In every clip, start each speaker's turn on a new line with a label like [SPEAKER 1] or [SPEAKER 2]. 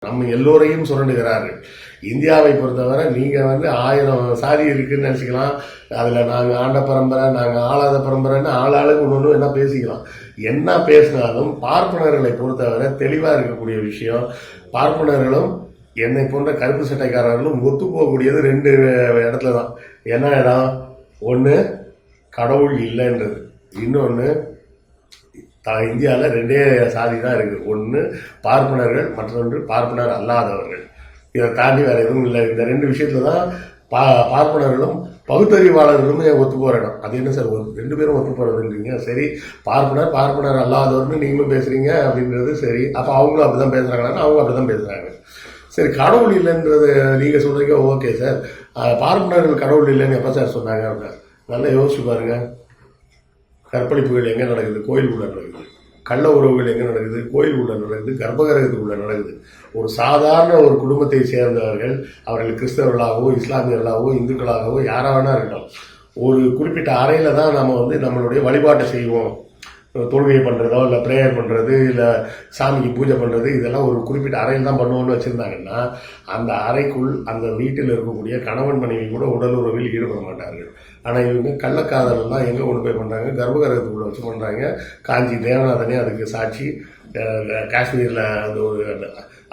[SPEAKER 1] நம்ம எல்லோரையும் சுரண்டுகிறார்கள். இந்தியாவை பொறுத்தவரை நீங்கள் 1000 சாதி இருக்குன்னு நினச்சிக்கலாம். அதில் நாங்கள் ஆண்ட பரம்பரை, நாங்கள் ஆளாத பரம்பரைன்னு ஆளாளுக்கு ஒன்று என்ன பேசிக்கலாம். என்ன பேசினாலும் பார்ப்பனர்களை பொறுத்தவரை தெளிவாக இருக்கக்கூடிய விஷயம், பார்ப்பனர்களும் என்னை போன்ற கருப்பு சட்டைக்காரர்களும் ஒத்து போகக்கூடியது 2 இடத்துல தான். என்ன இடம்? ஒன்று கடவுள் இல்லைன்றது, இன்னொன்று இந்தியாவில் 2 சாதி தான் இருக்குது. ஒன்று பார்ப்பனர்கள், மற்றொன்று பார்ப்பனர் அல்லாதவர்கள். இதை தாண்டி வேறு எதுவும் இல்லை. இந்த 2 விஷயத்துல தான் பார்ப்பனர்களும் பகுத்தறிவாளர்களுமே ஒத்து போகிற இடம். அது என்ன சார் 2 பேரும் ஒத்து போகிறதுன்றீங்க? சரி, பார்ப்பனர் அல்லாதவர்னு நீங்களும் பேசுகிறீங்க அப்படின்றது சரி. அப்போ அவங்களும் அப்படி தான் பேசுகிறாங்களான்னு அவங்க அப்படி தான் பேசுகிறாங்க. சரி, கடவுள் இல்லைன்றது நீங்கள் சொல்கிறீங்க, ஓகே சார். பார்ப்பனர்கள் கடவுள் இல்லைன்னு எப்போ சார் சொன்னாங்க அப்படின்னா? நல்லா யோசிச்சு பாருங்கள். கற்பழிப்புகள் எங்கே நடக்குது? கோயில் உள்ள நடக்குது. கள்ள உறவுகள் எங்கே நடக்குது? கோயில் உள்ள நடக்குது. கர்ப்பகிரகத்துக்குள்ள நடக்குது. ஒரு சாதாரண ஒரு குடும்பத்தை சேர்ந்தவர்கள், அவர்கள் கிறிஸ்தவர்களாகவோ இஸ்லாமியர்களாகவோ இந்துக்களாகவோ யாராக வேணா இருக்கணும், ஒரு குறிப்பிட்ட அறையில் தான் நம்ம நம்மளுடைய வழிபாட்டை செய்வோம். தொழுகை பண்ணுறதோ இல்லை ப்ரேயர் பண்ணுறது இல்லை சாமிக்கு பூஜை பண்ணுறது, இதெல்லாம் ஒரு குறிப்பிட்ட அறையில் தான் பண்ணுவோன்னு வச்சுருந்தாங்கன்னா, அந்த அறைக்குள் அந்த வீட்டில் இருக்கக்கூடிய கணவன் மனைவி கூட உடல் உறவில் ஈடுபட மாட்டார்கள். ஆனால் இவங்க கள்ளக்காதலாம் எங்கே கொண்டு போய் பண்ணுறாங்க? கர்ப்பகிரகத்துக்குள்ளே வச்சு பண்ணுறாங்க. காஞ்சி தேவநாதனே அதுக்கு சாட்சி, காஷ்மீரில் அது ஒரு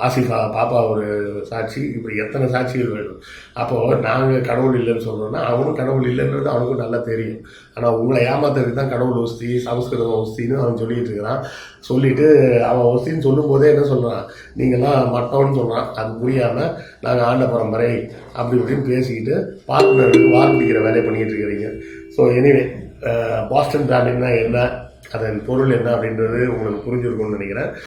[SPEAKER 1] ஆசிஃபா பாப்பா ஒரு சாட்சி. இப்படி எத்தனை சாட்சிகள் வேணும்? அப்போது நாங்கள் கடவுள் இல்லைன்னு சொல்கிறோன்னா அவனும் கடவுள் இல்லைன்றது அவனுக்கும் நல்லா தெரியும். ஆனால் உங்களை ஏமாத்துறதுக்கு தான் கடவுள் ஒஸ்தி, சமஸ்கிருதம் ஒஸ்தின்னு அவன் சொல்லிகிட்டு இருக்கிறான். சொல்லிவிட்டு அவன் ஒஸ்தின்னு சொல்லும் போதே என்ன சொல்கிறான்? நீங்கள்லாம் மட்டோன்னு சொல்கிறான். அது புரியாமல் நாங்கள் ஆண்ட பரம்பரை அப்படி இப்படின்னு பேசிக்கிட்டு பார்ட்னருக்கு வார் பிடிக்கிற வேலையை பண்ணிகிட்டு இருக்கிறீங்க. ஸோ எனிவே, பாஸ்டன் பிராண்டிங்னா என்ன, அதன் பொருள் என்ன அப்படின்றது உங்களுக்கு புரிஞ்சிருக்கும்னு நினைக்கிறேன்.